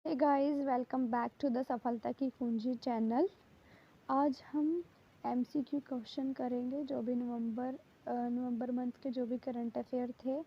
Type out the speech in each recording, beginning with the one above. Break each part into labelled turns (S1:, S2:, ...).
S1: Hey guys, welcome back to the सफलता की कुंजी चैनल। आज हम एमसीक्यू क्वेश्चन करेंगे। जो भी नवंबर मंथ के जो भी करंट अफेयर थे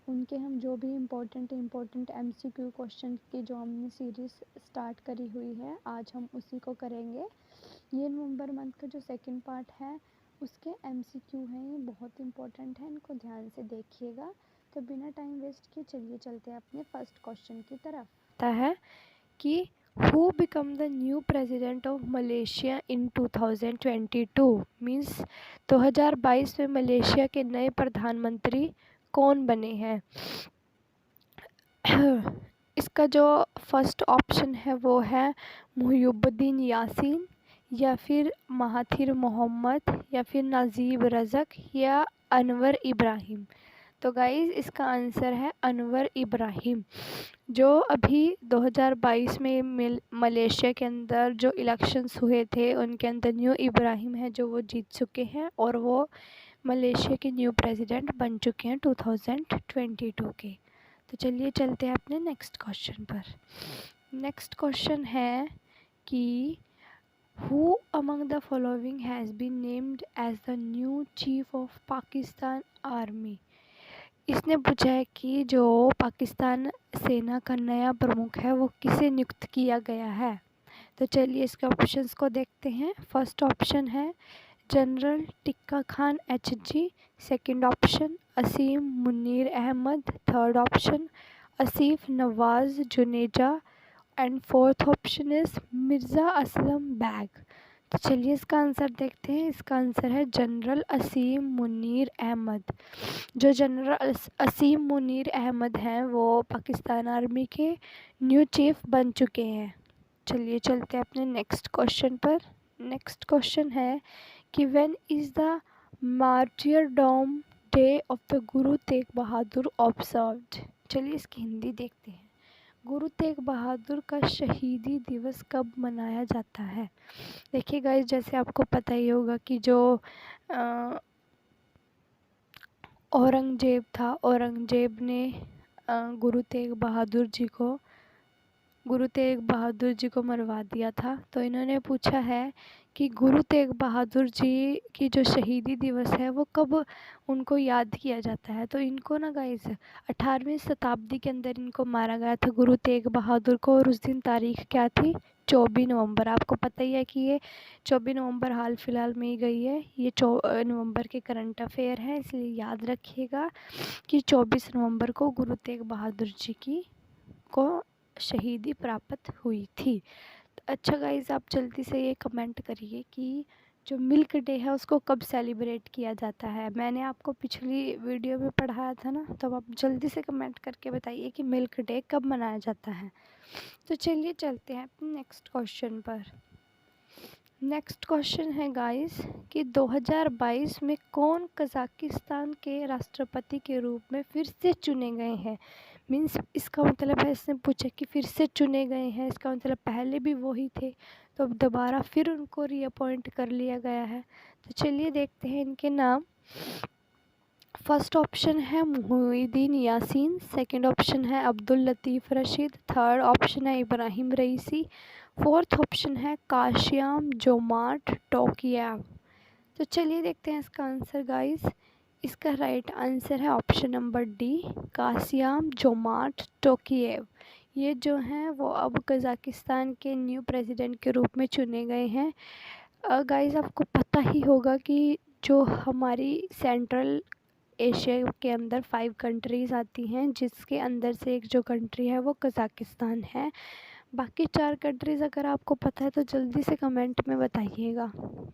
S1: उनके हम जो भी इम्पोर्टेंट एमसीक्यू क्वेश्चन की जो हमने सीरीज़ स्टार्ट करी हुई है, आज हम उसी को करेंगे। ये नवंबर मंथ का जो सेकंड पार्ट है उसके एमसीक्यू हैं, ये बहुत इम्पोर्टेंट है, इनको ध्यान से देखिएगा। तो बिना टाइम वेस्ट किए चलिए चलते हैं अपने फर्स्ट क्वेश्चन की तरफ। है कि who became the new president of Malaysia in 2022 means 2022 में मलेशिया के नए प्रधानमंत्री कौन बने हैं। इसका जो फर्स्ट ऑप्शन है वो है मुहियुद्दीन यासीन, या फिर महाथिर मोहम्मद, या फिर नजीब रज़क, या अनवर इब्राहिम। तो गाइज़ इसका आंसर है अनवर इब्राहिम, जो अभी 2022 में मलेशिया के अंदर जो इलेक्शंस हुए थे उनके अंदर न्यू इब्राहिम है जो वो जीत चुके हैं और वो मलेशिया के न्यू प्रेसिडेंट बन चुके हैं 2022 के। तो चलिए चलते हैं अपने नेक्स्ट क्वेश्चन पर। नेक्स्ट क्वेश्चन है कि who among the following has been named as the new chief of Pakistan army. इसने पूछा है कि जो पाकिस्तान सेना का नया प्रमुख है वो किसे नियुक्त किया गया है। तो चलिए इसके ऑप्शंस को देखते हैं। फर्स्ट ऑप्शन है general Tikka Khan HG, second option Asim Munir Ahmed, third option Asif Nawaz Juneja, and fourth option is Mirza Aslam Beg. तो चलिए इसका आंसर देखते हैं। इसका आंसर है जनरल असीम मुनीर अहमद। जो जनरल असीम मुनीर अहमद हैं वो पाकिस्तान आर्मी के न्यू चीफ बन चुके हैं। चलिए चलते हैं अपने नेक्स्ट क्वेश्चन पर। नेक्स्ट क्वेश्चन है कि when is the martyrdom day of the Guru Tegh Bahadur observed. चलिए इसकी हिंदी देखते हैं। गुरु तेग बहादुर का शहीदी दिवस कब मनाया जाता है। देखिए गाइस, जैसे आपको पता ही होगा कि जो औरंगज़ेब था, औरंगज़ेब ने गुरु तेग बहादुर जी को मरवा दिया था। तो इन्होंने पूछा है कि गुरु तेग बहादुर जी की जो शहीदी दिवस है वो कब उनको याद किया जाता है। तो इनको ना गाइस 18वीं शताब्दी के अंदर इनको मारा गया था गुरु तेग बहादुर को, और उस दिन तारीख क्या थी 24 नवंबर। आपको पता ही है कि ये 24 नवंबर हाल फिलहाल में ही गई है। ये नवंबर के करंट अफेयर है, इसलिए याद रखिएगा कि 24 नवंबर को गुरु तेग बहादुर जी को शहीदी प्राप्त हुई थी। तो अच्छा गाइज़, आप जल्दी से ये कमेंट करिए कि जो मिल्क डे है उसको कब सेलिब्रेट किया जाता है। मैंने आपको पिछली वीडियो में पढ़ाया था ना, तो आप जल्दी से कमेंट करके बताइए कि मिल्क डे कब मनाया जाता है। तो चलिए चलते हैं अपने नेक्स्ट क्वेश्चन पर। नेक्स्ट क्वेश्चन है गाइस कि 2022 में कौन कज़ाकिस्तान के राष्ट्रपति के रूप में फिर से चुने गए हैं। मीन्स इसका मतलब है, इसने पूछा कि फिर से चुने गए हैं, इसका मतलब पहले भी वही थे तो अब दोबारा फिर उनको रीअपॉइंट कर लिया गया है। तो चलिए देखते हैं इनके नाम। फर्स्ट ऑप्शन है मुहियुद्दीन यासीन, सेकंड ऑप्शन है अब्दुल लतीफ़ रशीद, थर्ड ऑप्शन है इब्राहिम रईसी, फोर्थ ऑप्शन है काशियाम जोमार्ट टोकियव। तो चलिए देखते हैं इसका आंसर गाइस। इसका राइट आंसर है ऑप्शन नंबर डी, कासियाम जोमार्ट टोकियव। ये जो हैं वो अब कज़ाकिस्तान के न्यू प्रेसिडेंट के रूप में चुने गए हैं। गाइस आपको पता ही होगा कि जो हमारी सेंट्रल एशिया के अंदर 5 कंट्रीज़ आती हैं, जिसके अंदर से एक जो कंट्री है वो कज़ाकिस्तान है। बाकी 4 कंट्रीज़ अगर आपको पता है तो जल्दी से कमेंट में बताइएगा,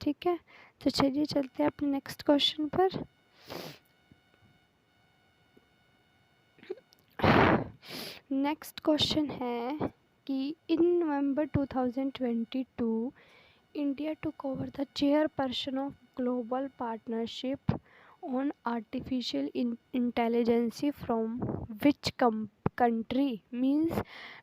S1: ठीक है। तो चलिए चलते हैं अपने नेक्स्ट क्वेश्चन पर। नेक्स्ट क्वेश्चन है कि in November 2022 India took over the chairperson of global partnership on artificial intelligence from which country. Means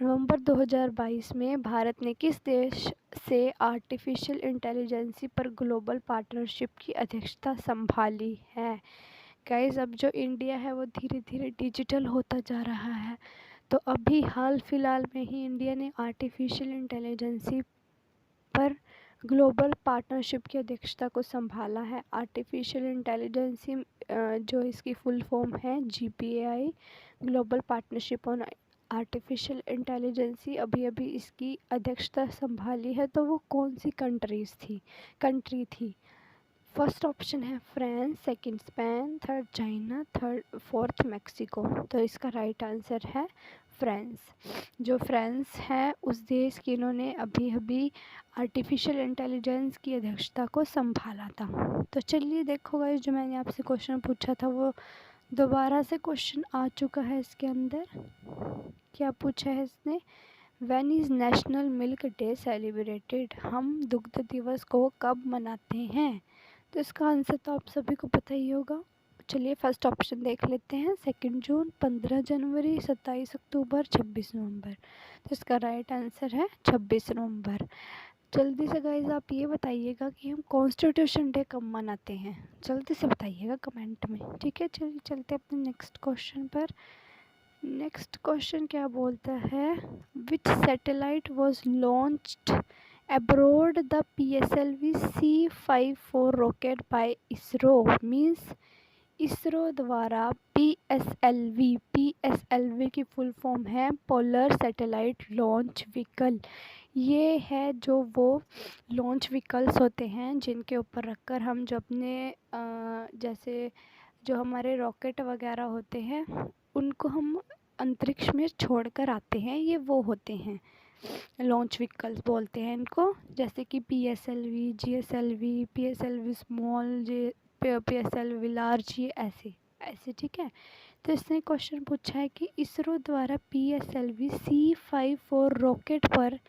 S1: नवंबर 2022 में भारत ने किस देश से आर्टिफिशियल इंटेलिजेंस पर ग्लोबल पार्टनरशिप की अध्यक्षता संभाली है। गाइस, अब जो इंडिया है वो धीरे धीरे डिजिटल होता जा रहा है, तो अभी हाल फिलहाल में ही इंडिया ने आर्टिफिशियल इंटेलिजेंसी पर ग्लोबल पार्टनरशिप की अध्यक्षता को संभाला है। आर्टिफिशियल इंटेलिजेंसी जो इसकी फुल फॉर्म है GPAI, global partnership on artificial intelligence, अभी अभी इसकी अध्यक्षता संभाली है। तो वो कौन सी कंट्री थी? फर्स्ट ऑप्शन है France, second Spain, third China, fourth Mexico. तो इसका राइट आंसर है फ्रांस। जो फ्रांस है उस देश की इन्होंने अभी अभी आर्टिफिशियल इंटेलिजेंस की अध्यक्षता को संभाला था। तो चलिए देखो गाइस, जो मैंने आपसे क्वेश्चन पूछा था वो दोबारा से क्वेश्चन आ चुका है इसके अंदर। क्या पूछा है इसने? When is national milk day celebrated? हम दुग्ध दिवस को कब मनाते हैं? तो इसका आंसर तो आप सभी को पता ही होगा। चलिए फर्स्ट ऑप्शन देख लेते हैं। 2 जून, 15 जनवरी, 27 अक्टूबर, 26 नवंबर। तो इसका राइट आंसर है 26 नवंबर। जल्दी से गाइज आप ये बताइएगा कि हम कॉन्स्टिट्यूशन डे कब मनाते हैं? जल्दी से बताइएगा कमेंट में, ठीक है। चलिए चलते अपने नेक्स्ट क्वेश्चन पर। नेक्स्ट क्वेश्चन क्या बोलता है? Which satellite was launched aboard the PSLV C54 rocket by ISRO? Means ISRO द्वारा PSLV की फुल फॉर्म है पोलर सैटेलाइट लॉन्च व्हीकल। ये है जो वो लॉन्च व्हीकल्स होते हैं जिनके ऊपर रखकर हम जो अपने जैसे जो हमारे रॉकेट वगैरह होते हैं उनको हम अंतरिक्ष में छोड़कर आते हैं, ये वो होते हैं लॉन्च व्हीकल्स बोलते हैं इनको। जैसे कि PSLV, GSLV, PSLV small, PSLV large, ये ऐसे ठीक है। तो इसने क्वेश्चन पूछा है कि इसरो द्वारा PSLV C54 रॉकेट पर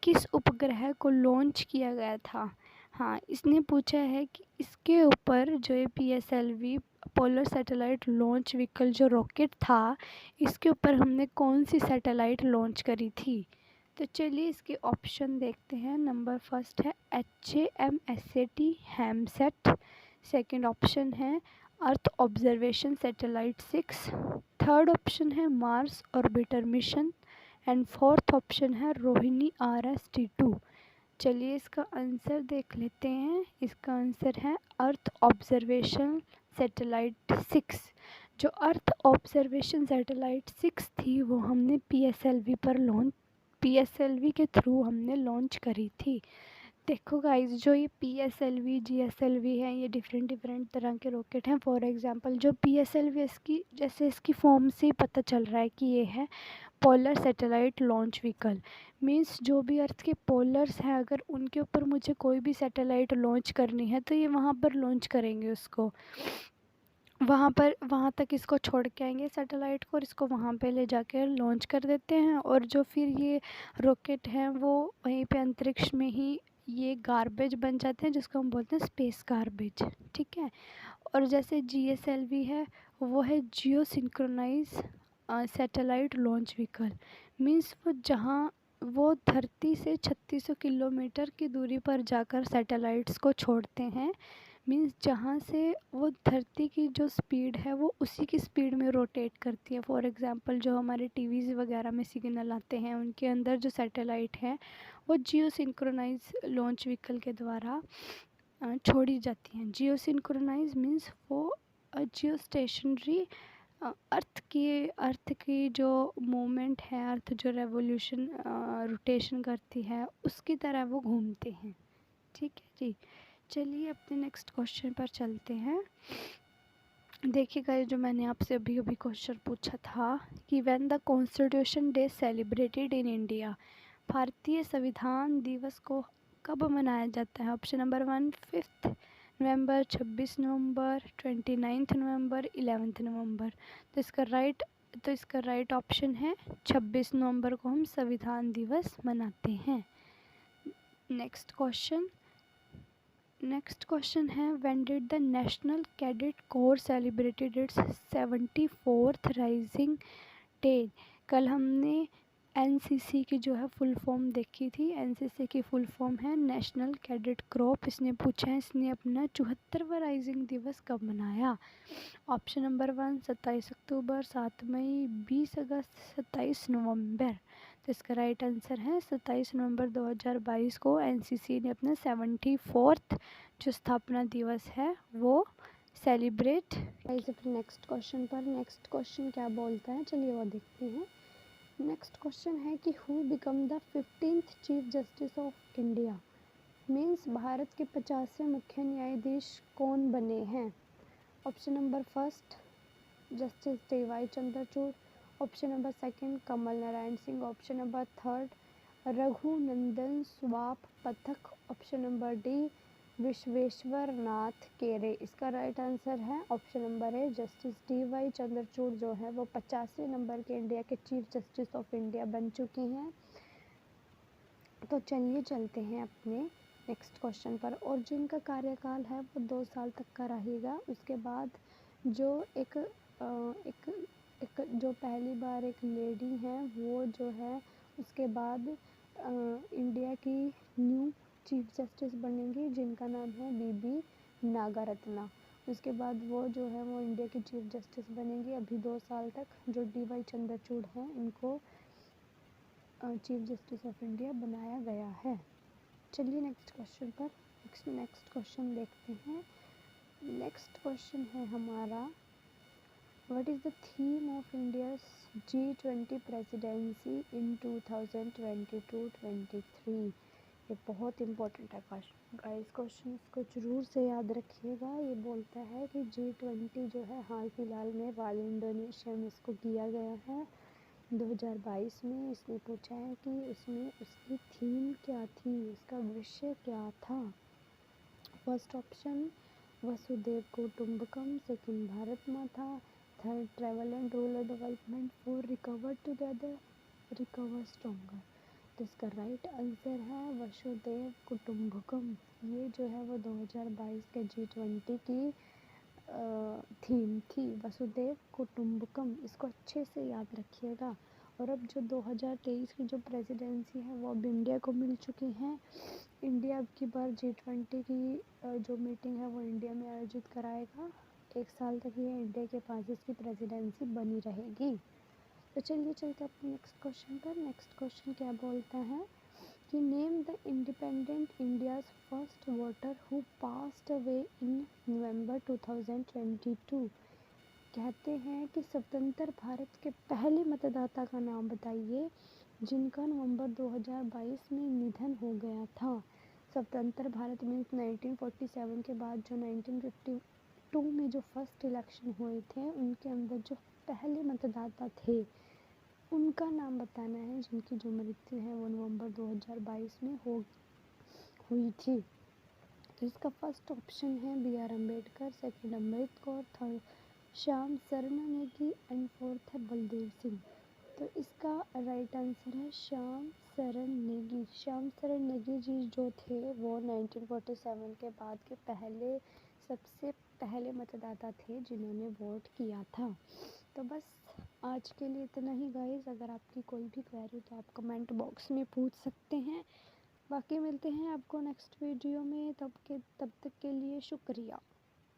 S1: किस उपग्रह को लॉन्च किया गया था? हाँ, इसने पूछा है कि इसके ऊपर जो ये PSLV polar satellite launch vehicle जो रॉकेट था, इसके ऊपर हमने कौन सी सैटेलाइट लॉन्च करी थी? तो चलिए इसके ऑप्शन देखते हैं। नंबर फर्स्ट है HAMSAT हैमसेट, सेकंड ऑप्शन है earth observation satellite 6, third option है Mars orbiter mission and fourth option है रोहिणी RS-T2। चलिए इसका आंसर देख लेते हैं। इसका आंसर है अर्थ ऑब्जर्वेशन सैटेलाइट 6। जो अर्थ ऑब्जर्वेशन सैटेलाइट 6 थी वो हमने PSLV के थ्रू हमने लॉन्च करी थी। देखो गाइस, जो ये PSLV GSLV है ये डिफरेंट तरह के रॉकेट हैं। फॉर एग्जांपल जो PSLV इसकी जैसे इसकी फॉर्म से ही पता चल रहा है कि ये है polar satellite launch vehicle. Means जो भी अर्थ के पोलर्स हैं अगर उनके ऊपर मुझे कोई भी सैटेलाइट लॉन्च करनी है तो ये वहाँ पर लॉन्च करेंगे उसको, वहाँ तक इसको छोड़ के आएंगे सैटेलाइट को और इसको वहाँ पे ले जाकर लॉन्च कर देते हैं। और जो फिर ये रॉकेट हैं वो वहीं पे अंतरिक्ष में ही ये गार्बेज बन जाते हैं जिसको हम बोलते हैं स्पेस गार्बेज, ठीक है। और जैसे GSLV है वो है geo synchronize satellite launch vehicle. Means वो धरती से 3600 किलोमीटर की दूरी पर जाकर सैटेलाइट्स को छोड़ते हैं। मीन्स जहाँ से वो धरती की जो स्पीड है वो उसी की स्पीड में रोटेट करती है। फॉर एग्ज़ाम्पल जो हमारे टीवीज़ वगैरह में सिग्नल आते हैं उनके अंदर जो सैटेलाइट है वो जियो सिंक्रोनाइज लॉन्च व्हीकल के द्वारा छोड़ी जाती हैं। जियो सिंक्रोनाइज मीन्स वो जियो स्टेशनरी अर्थ की जो मूवमेंट है, अर्थ जो रेवोल्यूशन रोटेशन करती है उसकी तरह वो घूमते हैं, ठीक है जी। चलिए अपने नेक्स्ट क्वेश्चन पर चलते हैं। देखिएगा जो मैंने आपसे अभी अभी क्वेश्चन पूछा था कि when the constitution day celebrated in India? भारतीय संविधान दिवस को कब मनाया जाता है? ऑप्शन नंबर 1 5 नवंबर, 26 नवंबर, 29 नवंबर, 11 नवंबर। तो इसका राइट ऑप्शन है 26 नवंबर को हम संविधान दिवस मनाते हैं। नेक्स्ट क्वेश्चन है when did the national cadet corps celebrated it's 74th rising day? कल हमने एनसीसी की जो है फुल फॉर्म देखी थी। एनसीसी की फुल फॉर्म है नेशनल कैडेट क्रॉप। इसने पूछा है इसने अपना 74वां राइजिंग दिवस कब मनाया। ऑप्शन नंबर 1 27 अक्टूबर, 7 मई, 20 अगस्त, 27 नवंबर। तो इसका राइट आंसर है 27 नवंबर 2022 को एनसीसी ने अपना 74th जो स्थापना दिवस है वो सेलिब्रेट। अपने नेक्स्ट क्वेश्चन पर, नेक्स्ट क्वेश्चन क्या बोलता है चलिए वो देखते हैं। नेक्स्ट क्वेश्चन है कि who became the 15th chief justice of India. Means Bharat के 50वें मुख्य न्यायाधीश कौन बने हैं। Option number first justice D Y. Chandrachud, option number second Kamal Narayan Singh, option number third Raghunandan Swarup Pathak, option number D Vishweshwar Nath केरे। इसका राइट आंसर है option number A justice D Y. Chandrachud जो है वो 50वें नंबर के इंडिया के चीफ जस्टिस ऑफ इंडिया बन चुके हैं। तो चलिए चलते हैं अपने नेक्स्ट क्वेश्चन पर। और जिनका कार्यकाल है वो 2 साल तक का रहेगा। उसके बाद जो एक जो पहली बार एक लेडी हैं वो जो है उसके बाद इंडिया की न्यू चीफ जस्टिस बनेंगी जिनका नाम है बीबी नागारत्ना। उसके बाद वो जो है वो इंडिया की चीफ जस्टिस बनेंगी अभी 2 साल तक। जो डी.वाई. चंद्रचूड़ हैं इनको चीफ जस्टिस ऑफ इंडिया बनाया गया है। चलिए नेक्स्ट क्वेश्चन पर नेक्स्ट क्वेश्चन देखते हैं। नेक्स्ट क्वेश्चन है हमारा what is the theme of India's G20 presidency in 2022-23। ये बहुत इंपॉर्टेंट है क्वेश्चन गाइस। क्वेश्चन को जरूर से याद रखिएगा। ये बोलता है कि G20 जो है हाल फिलहाल में बाली इंडोनेशिया में इसको किया गया है 2022 में। इसने पूछा है कि उसमें उसकी थीम क्या थी, उसका विषय क्या था। First option Vasudhaiva Kutumbakam, second Bharat Mata, third travel and rural development, four recover together recover stronger. तो इसका राइट आंसर है वसुदेव कुटुंबकम। ये जो है वो 2022 के G20 की थीम थी वसुदेव कुटुंबकम। इसको अच्छे से याद रखिएगा। और अब जो 2023 की जो प्रेसिडेंसी है वो अब इंडिया को मिल चुकी हैं। इंडिया अब की बार G20 की जो मीटिंग है वो इंडिया में आयोजित कराएगा। 1 साल तक ये इंडिया के पास इसकी प्रेसिडेंसी बनी रहेगी। तो चलिए चलते हैं अपने नेक्स्ट क्वेश्चन पर। नेक्स्ट क्वेश्चन क्या बोलता है कि name the independent India's first voter who passed away in November 2022। कहते हैं कि स्वतंत्र भारत के पहले मतदाता का नाम बताइए जिनका नवंबर 2022 में निधन हो गया था। स्वतंत्र भारत मीन्स 1947 के बाद जो 1952 में जो फर्स्ट इलेक्शन हुए थे उनके अंदर जो पहले मतदाता थे उनका नाम बताना है जिनकी जो मृत्यु है वो नवंबर 2022 में हुई थी। तो इसका फर्स्ट ऑप्शन है B.R. Ambedkar, second Amrit Kaur, third Shyam शरण नेगी एंड फोर्थ है बलदेव सिंह। तो इसका राइट आंसर है श्याम शरण नेगी। श्याम शरण नेगी जी जो थे वो 1947 के बाद के सबसे पहले मतदाता थे जिन्होंने वोट किया था। तो बस आज के लिए इतना ही गाइस। अगर आपकी कोई भी क्वेरी तो आप कमेंट बॉक्स में पूछ सकते हैं। बाकी मिलते हैं आपको नेक्स्ट वीडियो में। तब तक के लिए शुक्रिया।